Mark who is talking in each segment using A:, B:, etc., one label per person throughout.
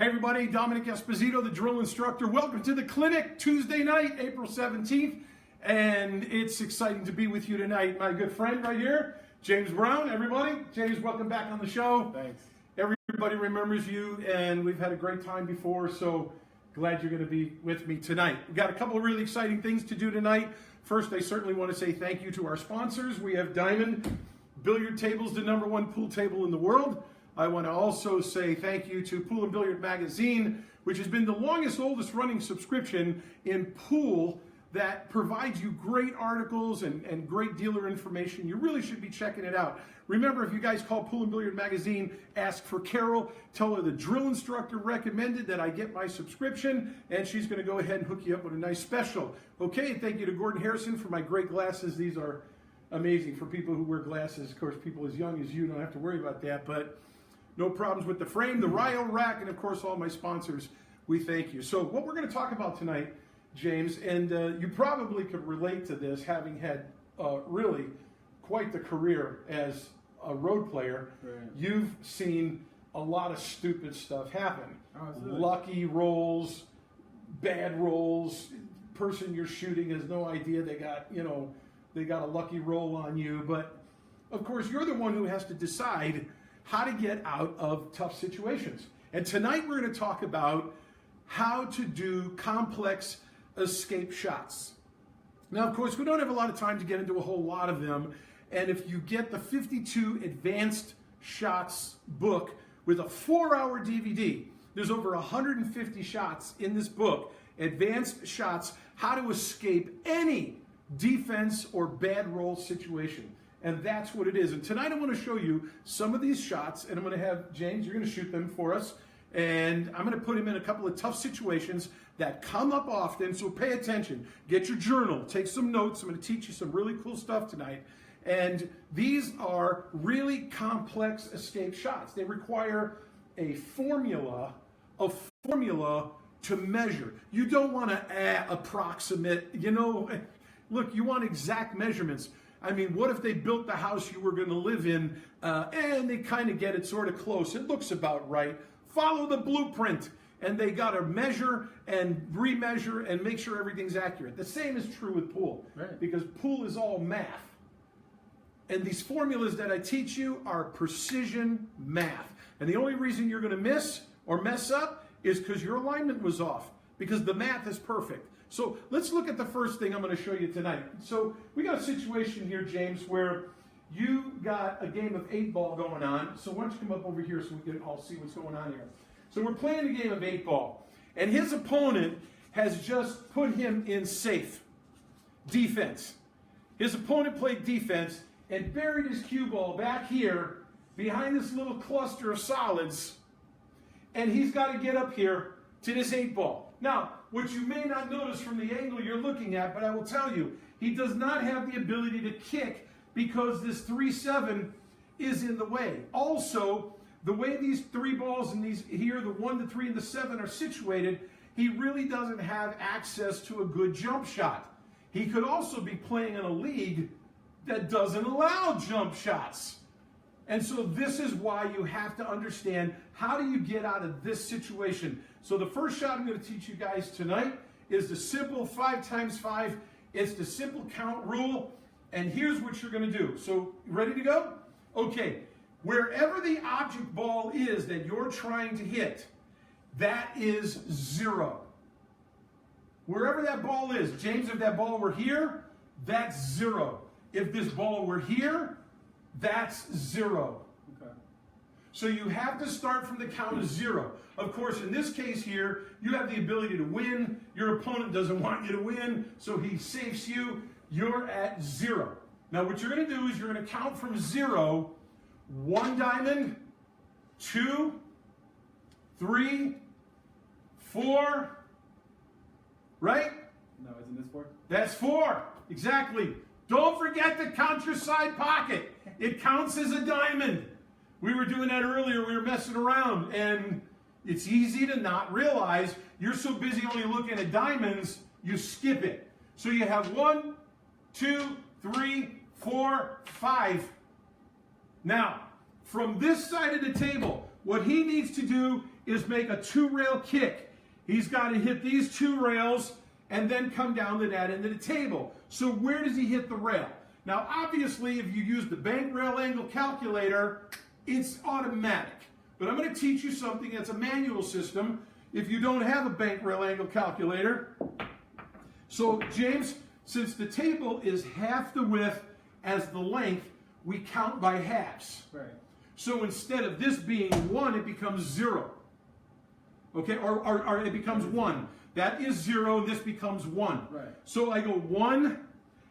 A: Hey everybody, Dominic Esposito, the Drill Instructor. Welcome to the clinic, Tuesday night, April 17th. And it's exciting to be with you tonight. My good friend right here, James Brown, everybody. James, welcome back on the show.
B: Thanks.
A: Everybody remembers you, and we've had a great time before, so glad you're going to be with me tonight. We've got a couple of really exciting things to do tonight. First, I certainly want to say thank you to our sponsors. We have Diamond Billiard Tables, the #1 pool table in the world. I want to also say thank you to Pool and Billiard Magazine, which has been the longest, oldest running subscription in pool that provides you great articles and great dealer information. You really should be checking it out. Remember, if you guys call Pool and Billiard Magazine, ask for Carol, tell her the Drill Instructor recommended that I get my subscription, and she's going to go ahead and hook you up with a nice special. Okay, and thank you to Gordon Harrison for my great glasses. These are amazing for people who wear glasses. Of course, people as young as you don't have to worry about that, but no problems with the frame, the Ryo rack, and of course all my sponsors, we thank you. So what we're going to talk about tonight, James, and you probably could relate to this, having had really quite the career as a road player. Right. You've seen a lot of stupid stuff happen. Lucky rolls, bad rolls, person you're shooting has no idea they got a lucky roll on you, but of course you're the one who has to decide how to get out of tough situations. And tonight we're going to talk about how to do complex escape shots. Now, of course, we don't have a lot of time to get into a whole lot of them. And if you get the 52 Advanced Shots book with a 4-hour DVD, there's over 150 shots in this book, Advanced Shots, how to escape any defense or bad roll situation. And that's what it is. And tonight I want to show you some of these shots, and I'm going to have James, you're going to shoot them for us. And I'm going to put him in a couple of tough situations that come up often, so pay attention. Get your journal, take some notes. I'm going to teach you some really cool stuff tonight. And these are really complex escape shots. They require a formula to measure. You don't want to approximate, look, you want exact measurements. I mean, what if they built the house you were going to live in and they kind of get it sort of close? It looks about right. Follow the blueprint, and they got to measure and remeasure and make sure everything's accurate. The same is true with pool, right? Because pool is all math. And these formulas that I teach you are precision math. And the only reason you're going to miss or mess up is because your alignment was off, because the math is perfect. So let's look at the first thing I'm going to show you tonight. So we got a situation here, James, where you got a game of 8-ball going on. So why don't you come up over here so we can all see what's going on here. So we're playing a game of 8-ball, and his opponent has just put him in safe defense. His opponent played defense and buried his cue ball back here behind this little cluster of solids, and he's got to get up here to this 8-ball. Now, what you may not notice from the angle you're looking at, but I will tell you, he does not have the ability to kick because this 3-7 is in the way. Also, the way these 3 balls and these here, the 1, the 3, and the 7 are situated, he really doesn't have access to a good jump shot. He could also be playing in a league that doesn't allow jump shots. And so this is why you have to understand, how do you get out of this situation? So the first shot I'm going to teach you guys tonight is the simple 5x5. It's the simple count rule. And here's what you're going to do. So ready to go? Okay. Wherever the object ball is that you're trying to hit, that is 0. Wherever that ball is, James, if that ball were here, that's 0. If this ball were here, that's 0. Okay. So you have to start from the count of 0. Of course, in this case here, you have the ability to win. Your opponent doesn't want you to win, so he safes you. You're at 0. Now what you're going to do is you're going to count from 0, 1 diamond, 2, 3, 4, right?
B: No, isn't this 4?
A: That's 4, exactly. Don't forget to count your side pocket. It counts as a diamond. We were doing that earlier. We were messing around, and it's easy to not realize you're so busy only looking at diamonds, you skip it. So you have 1, 2, 3, 4, 5. Now, from this side of the table, what he needs to do is make a 2-rail kick. He's got to hit these 2 rails and then come down to that end of the table. So where does he hit the rail? Now, obviously, if you use the bank rail angle calculator, it's automatic. But I'm going to teach you something that's a manual system if you don't have a bank rail angle calculator. So, James, since the table is half the width as the length, we count by halves.
B: Right.
A: So instead of this being 1, it becomes 0. Okay, or it becomes 1. That is 0, this becomes 1.
B: Right.
A: So I go 1,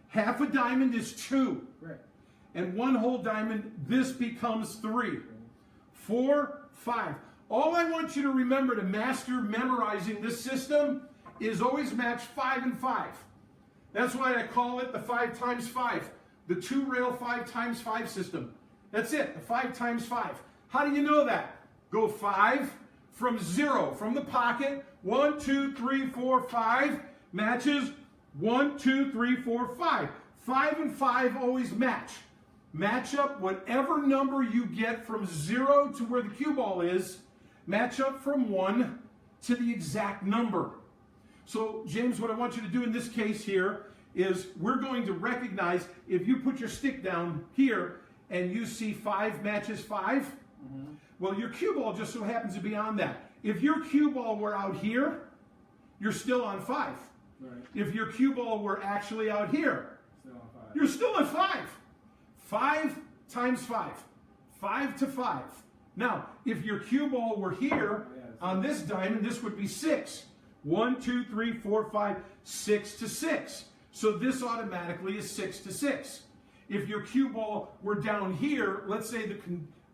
A: half a diamond is 2.
B: Right.
A: And 1 whole diamond, this becomes 3. 4, 5. All I want you to remember to master memorizing this system is always match 5 and 5. That's why I call it the 5 times 5. The 2-rail 5 times 5 system. That's it, the 5 times 5. How do you know that? Go 5 from 0, from the pocket. 1, 2, 3, 4, 5 matches 1, 2, 3, 4, 5. 5 and 5 always match. Match up whatever number you get from 0 to where the cue ball is. Match up from 1 to the exact number. So, James, what I want you to do in this case here is we're going to recognize if you put your stick down here and you see 5 matches 5, well, your cue ball just so happens to be on that. If your cue ball were out here, you're still on 5.
B: Right.
A: If your cue ball were actually out here,
B: Still on 5.
A: you're still at 5. 5 times 5. 5 to 5. Now, if your cue ball were here on this diamond, this would be 6. 1, 2, 3, 4, 5, 6 to 6. So this automatically is 6 to 6. If your cue ball were down here, let's say the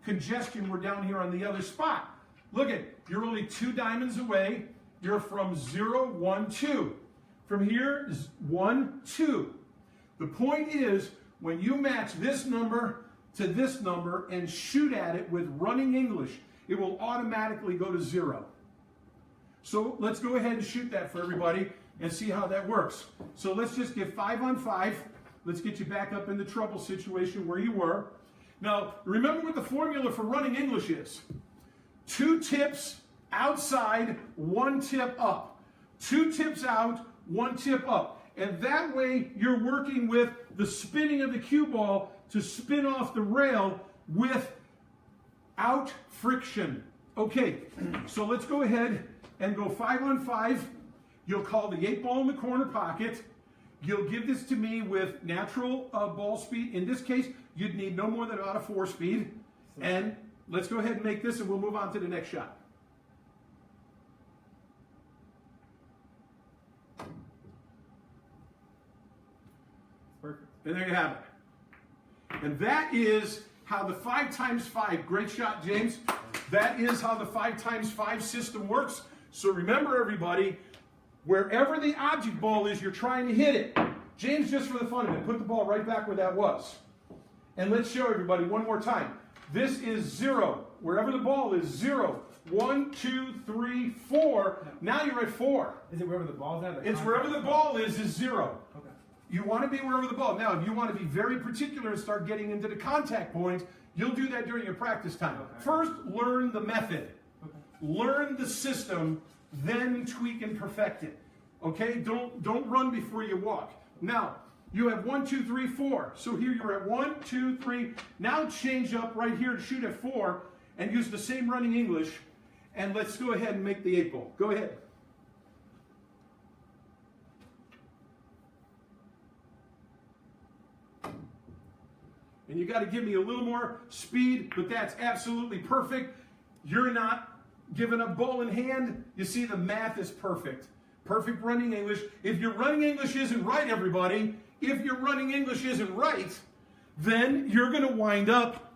A: congestion were down here on the other spot. Look at, you're only 2 diamonds away. You're from 0, 1, 2. From here is 1, 2. The point is, when you match this number to this number and shoot at it with running English, it will automatically go to 0. So let's go ahead and shoot that for everybody and see how that works. So let's just get 5 on 5. Let's get you back up in the trouble situation where you were. Now, remember what the formula for running English is. 2 tips outside, 1 tip up. 2 tips out, 1 tip up. And that way you're working with the spinning of the cue ball to spin off the rail without friction. Okay, so let's go ahead and go 5 on 5. You'll call the 8 ball in the corner pocket. You'll give this to me with natural ball speed. In this case, you'd need no more than about a 4 speed. And let's go ahead and make this and we'll move on to the next shot.
B: Perfect.
A: And there you have it. And that is how the 5 times 5, great shot, James. That is how the 5 times 5 system works. So remember, everybody, wherever the object ball is, you're trying to hit it. James, just for the fun of it, put the ball right back where that was. And let's show everybody one more time. This is 0. Wherever the ball is, 0. 1, 2, 3, 4. Now you're at 4.
B: Is it wherever the ball's at?
A: It's wherever the ball is 0.
B: Okay.
A: You want to be wherever the ball. Now, if you want to be very particular and start getting into the contact point, you'll do that during your practice time.
B: Okay.
A: First, learn the method.
B: Okay.
A: Learn the system, then tweak and perfect it. Okay? Don't run before you walk. Now, you have 1, 2, 3, 4. So here you're at 1, 2, 3. Now change up right here to shoot at 4 and use the same running English. And let's go ahead and make the 8 ball. Go ahead. And you got to give me a little more speed, but that's absolutely perfect. You're not giving up ball in hand. You see, the math is perfect. Perfect running English. If your running English isn't right, everybody, if your running English isn't right, then you're going to wind up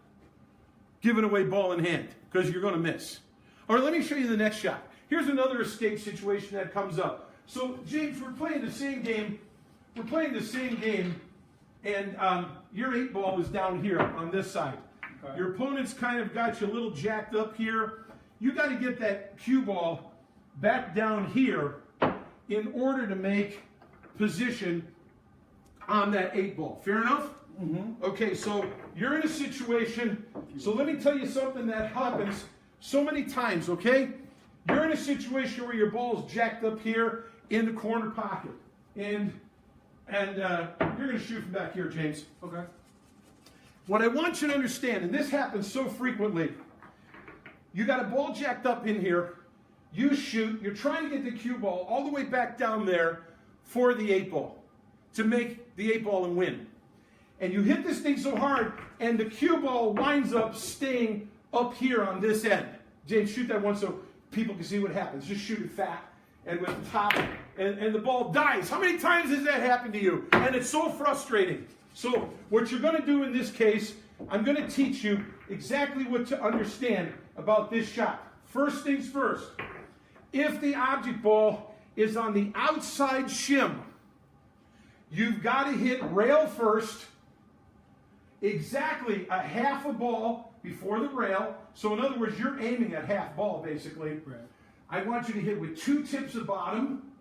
A: giving away ball in hand because you're going to miss. All right, let me show you the next shot. Here's another escape situation that comes up. So, James, we're playing the same game. And your 8 ball is down here on this side. Okay. Your opponent's kind of got you a little jacked up here. You got to get that cue ball back down here in order to make position on that 8 ball. Fair enough? Mm-hmm. Okay, so you're in a situation. So let me tell you something that happens so many times, okay? you're in a situation where your ball's jacked up here in the corner pocket. And you're going to shoot from back here, James.
B: Okay.
A: What I want you to understand, and this happens so frequently, you got a ball jacked up in here, you shoot, you're trying to get the cue ball all the way back down there for the 8-ball, to make the 8-ball and win. And you hit this thing so hard, and the cue ball winds up staying up here on this end. James, shoot that one so people can see what happens. Just shoot it fat and with the top, and the ball dies. How many times has that happened to you? And it's so frustrating. So what you're going to do in this case, I'm going to teach you exactly what to understand about this shot. First things first, if the object ball is on the outside shim, you've got to hit rail first, exactly a half a ball before the rail. So in other words, you're aiming at half ball basically.
B: Right.
A: I want you to hit with 2 tips of bottom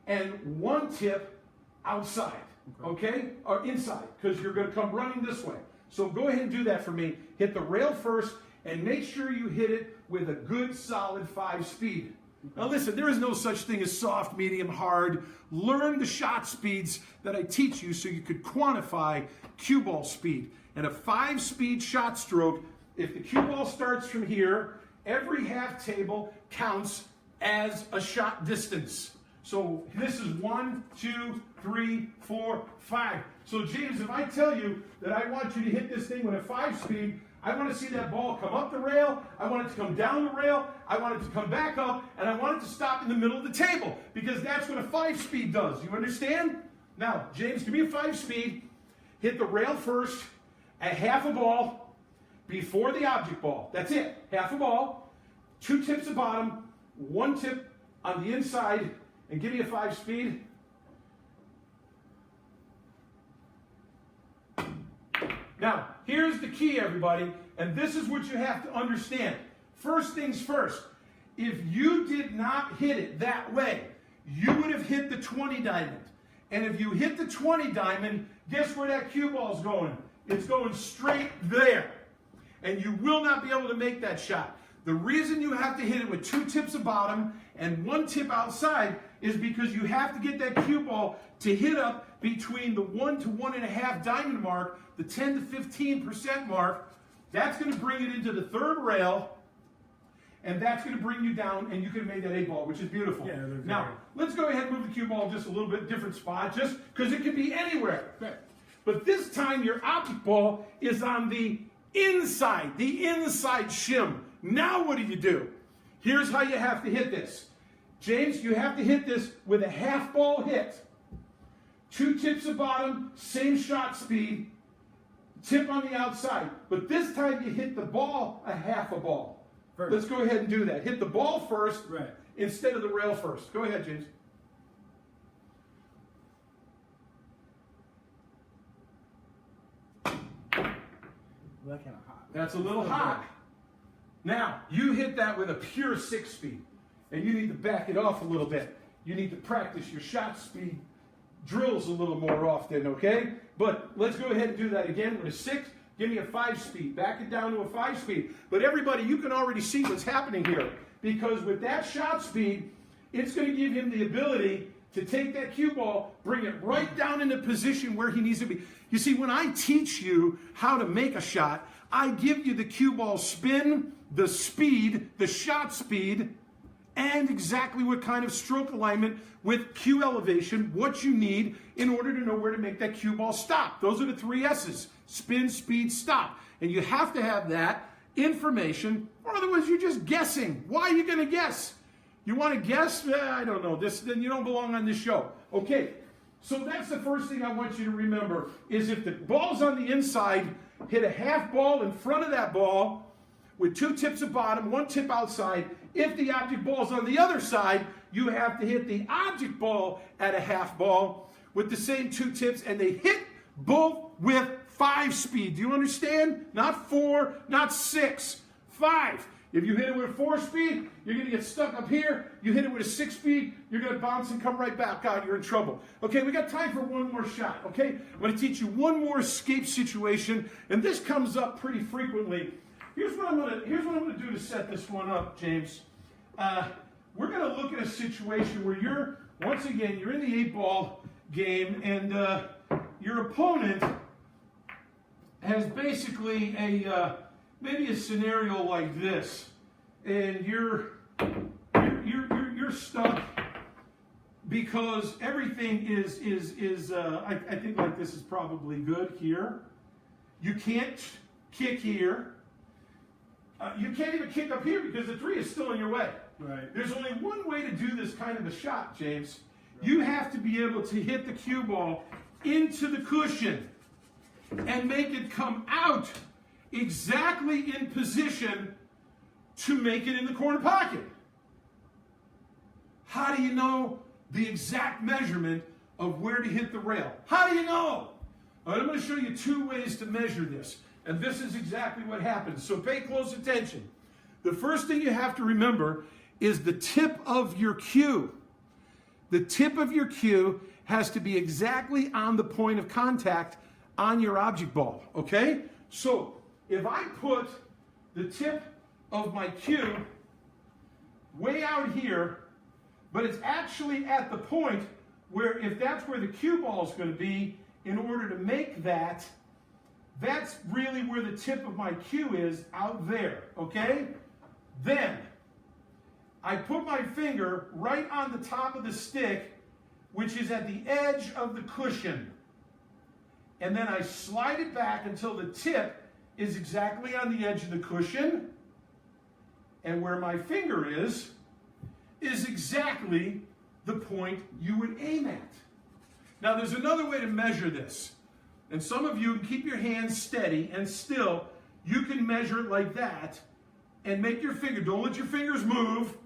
A: and 1 tip outside, okay? Or inside, because you're going to come running this way. So go ahead and do that for me. Hit the rail first and make sure you hit it with a good solid 5 speed. Now listen, there is no such thing as soft, medium, hard. Learn the shot speeds that I teach you so you could quantify cue ball speed. And a 5-speed shot stroke, if the cue ball starts from here, every half table counts as a shot distance. So this is 1, 2, 3, 4, 5. So James, if I tell you that I want you to hit this thing with a 5-speed, I want to see that ball come up the rail, I want it to come down the rail, I want it to come back up, and I want it to stop in the middle of the table, because that's what a 5-speed does. You understand? Now, James, give me a 5-speed, hit the rail first, at half a ball, before the object ball. That's it, half a ball, 2 tips of bottom, 1 tip on the inside, and give me a 5-speed. Now, here's the key, everybody, and this is what you have to understand. First things first, if you did not hit it that way, you would have hit the 20 diamond. And if you hit the 20 diamond, guess where that cue ball's going? It's going straight there. And you will not be able to make that shot. The reason you have to hit it with 2 tips of bottom and 1 tip outside is because you have to get that cue ball to hit up between the 1 to 1.5 diamond mark, the 10 to 15% mark. That's going to bring it into the 3rd rail, and that's going to bring you down, and you can make that 8-ball, which is beautiful.
B: Yeah,
A: now, let's go ahead and move the cue ball just a little bit different spot, just because it can be anywhere.
B: Okay.
A: But this time, your object ball is on the inside shim. Now what do? Here's how you have to hit this. James, you have to hit this with a half ball hit. 2 tips of bottom, same shot speed, tip on the outside. But this time you hit the ball a half a ball.
B: First.
A: Let's go ahead and do that. Hit the ball first
B: Right.
A: instead of the rail first. Go ahead, James.
B: Well, that kind of hot.
A: That's a little hot. Now, you hit that with a pure 6-speed, and you need to back it off a little bit. You need to practice your shot speed drills a little more often, okay? But let's go ahead and do that again with a 6. Give me a 5-speed. Back it down to a 5-speed. But everybody, you can already see what's happening here, because with that shot speed, it's going to give him the ability to take that cue ball, bring it right down into position where he needs to be. You see, when I teach you how to make a shot, I give you the cue ball spin, the speed, the shot speed, and exactly what kind of stroke alignment with cue elevation, what you need in order to know where to make that cue ball stop. Those are the 3 S's: spin, speed, stop. And you have to have that information, or otherwise you're just guessing. Why are you going to guess? You want to guess? I don't know. Then you don't belong on this show. Okay, so that's the first thing I want you to remember, is if the ball's on the inside, hit a half ball in front of that ball with 2 tips of bottom, 1 tip outside. If the object ball's on the other side, you have to hit the object ball at a half ball with the same 2 tips, and they hit both with 5-speed. Do you understand? Not 4, not 6, 5. If you hit it with a 4-speed, you're going to get stuck up here. You hit it with a 6-speed, you're going to bounce and come right back out. You're in trouble. Okay, we got time for one more shot, okay? I'm going to teach you one more escape situation, and this comes up pretty frequently. Here's what I'm going to do to set this one up, James. we're going to look at a situation where you're, once again, you're in the 8-ball game, and your opponent has basically maybe a scenario like this, and you're stuck because everything is I think like this is probably good here. You can't kick here. You can't even kick up here because the 3 is still in your way.
B: Right.
A: There's only one way to do this kind of a shot, James. You have to be able to hit the cue ball into the cushion and make it come out exactly in position to make it in the corner pocket. How do you know the exact measurement of where to hit the rail? How do you know? All right, I'm going to show you 2 ways to measure this. And this is exactly what happens. So pay close attention. The first thing you have to remember is the tip of your cue. The tip of your cue has to be exactly on the point of contact on your object ball, okay? So if I put the tip of my cue way out here, but it's actually at the point where if that's where the cue ball is going to be, in order to make that, that's really where the tip of my cue is, out there, okay? Then I put my finger right on the top of the stick, which is at the edge of the cushion. And then I slide it back until the tip is exactly on the edge of the cushion. And where my finger is exactly the point you would aim at. Now there's another way to measure this. And some of you can keep your hands steady and still you can measure it like that and make your finger, don't let your fingers move.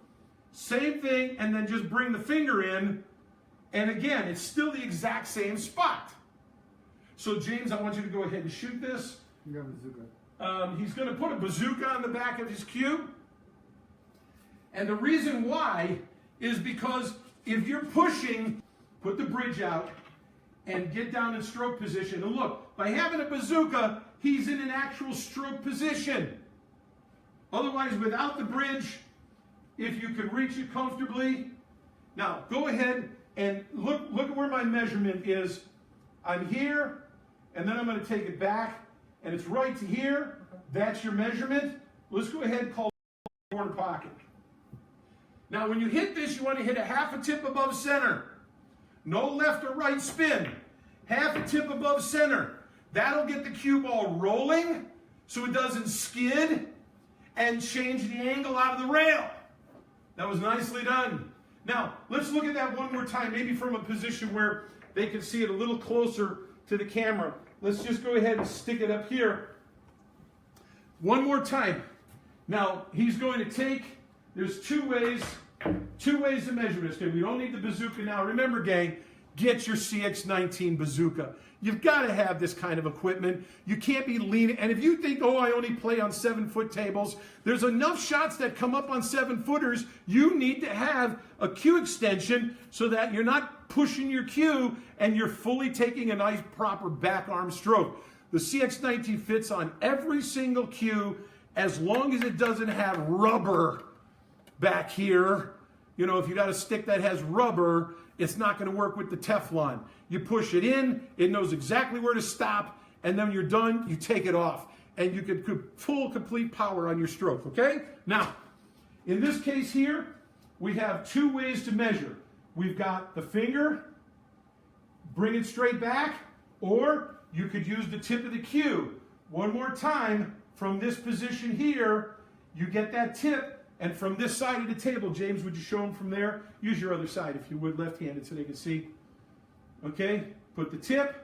A: Same thing, and then just bring the finger in. And again, it's still the exact same spot. So James, I want you to go ahead and shoot this.
B: You got a bazooka.
A: He's going to put a bazooka on the back of his cue. And the reason why is because if you're pushing, put the bridge out and get down in stroke position. And look, by having a bazooka, he's in an actual stroke position. Otherwise, without the bridge, if you can reach it comfortably. Now, go ahead and look at where my measurement is. I'm here, and then I'm going to take it back, and it's right to here. That's your measurement. Let's go ahead and call it corner pocket. Now, when you hit this, you want to hit a half a tip above center. No left or right spin. Half a tip above center. That'll get the cue ball rolling so it doesn't skid and change the angle out of the rail. That was nicely done. Now, let's look at that one more time, maybe from a position where they can see it a little closer to the camera. Let's just go ahead and stick it up here. One more time. Now, he's going to take, there's two ways to measure this. We don't need the bazooka now. Remember, gang, get your CX-19 bazooka. You've got to have this kind of equipment. You can't be leaning. And if you think, oh, I only play on 7-foot tables, there's enough shots that come up on 7-footers. You need to have a cue extension so that you're not pushing your cue and you're fully taking a nice, proper back arm stroke. The CX-19 fits on every single cue as long as it doesn't have rubber back here. You know, if you got a stick that has rubber, it's not going to work with the Teflon. You push it in, it knows exactly where to stop, and then when you're done, you take it off. And you can full, complete power on your stroke, okay? Now, in this case here, we have two ways to measure. We've got the finger, bring it straight back, or you could use the tip of the cue. One more time, from this position here, you get that tip, and from this side of the table, James, would you show them from there? Use your other side, if you would, left-handed, so they can see. Okay, put the tip,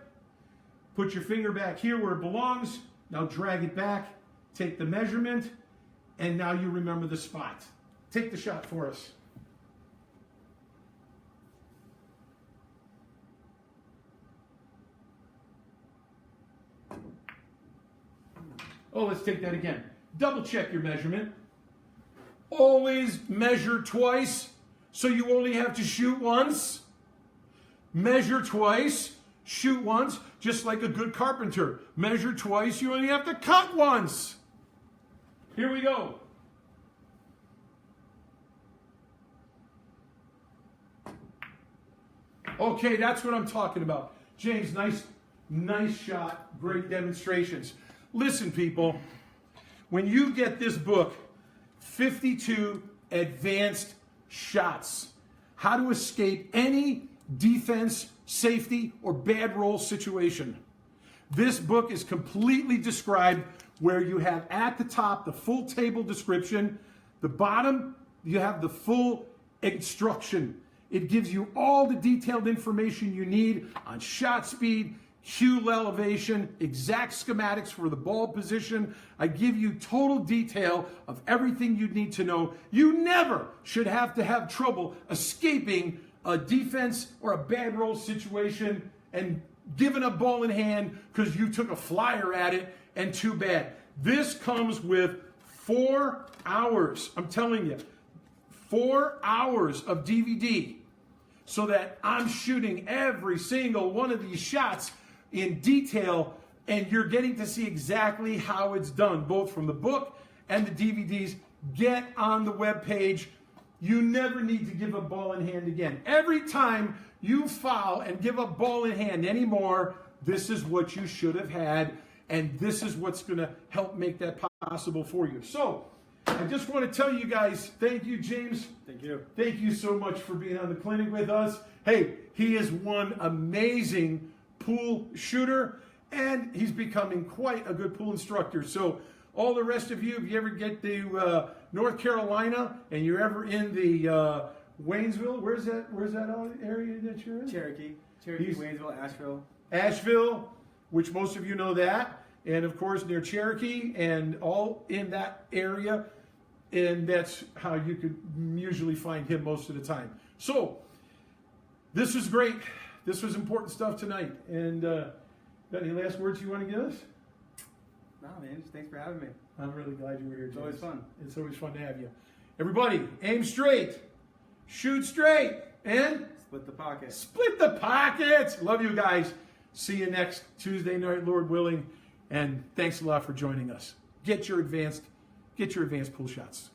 A: put your finger back here where it belongs. Now drag it back, take the measurement, and now you remember the spot. Take the shot for us. Oh, let's take that again. Double check your measurement. Always measure twice, so you only have to shoot once. Measure twice, shoot once, just like a good carpenter. Measure twice, you only have to cut once. Here we go. Okay, that's what I'm talking about. James, nice shot. Great demonstrations. Listen, people, when you get this book, 52 Advanced Shots, How to Escape Any Defense, Safety, or Bad Roll Situation. This book is completely described, where you have at the top the full table description, the bottom you have the full instruction. It gives you all the detailed information you need on shot speed, cue elevation, exact schematics for the ball position. I give you total detail of everything you need to know. You never should have to have trouble escaping a defense or a bad roll situation and giving a ball in hand because you took a flyer at it and too bad. This comes with 4 hours. I'm telling you, 4 hours of DVD, so that I'm shooting every single one of these shots in detail, and you're getting to see exactly how it's done, both from the book and the DVDs. Get on the webpage. You never need to give a ball in hand again. Every time you foul and give a ball in hand anymore, this is what you should have had, and this is what's going to help make that possible for you. So I just want to tell you guys, thank you, James.
B: Thank you.
A: Thank you so much for being on the clinic with us. Hey, he is one amazing pool shooter, and he's becoming quite a good pool instructor. So all the rest of you, if you ever get to North Carolina and you're ever in the Waynesville, where's that area that you're in?
B: Cherokee, Waynesville,
A: Asheville, which most of you know that. And of course near Cherokee and all in that area. And that's how you could usually find him most of the time. So this was great. This was important stuff tonight. And got any last words you want to give us?
B: No, man. Just thanks for having me.
A: I'm really glad you were here, James.
B: It's always fun.
A: It's always fun to have you. Everybody, aim straight, shoot straight, and
B: Split the pocket.
A: Split the pockets. Love you guys. See you next Tuesday night, Lord willing. And thanks a lot for joining us. Get your advanced pool shots.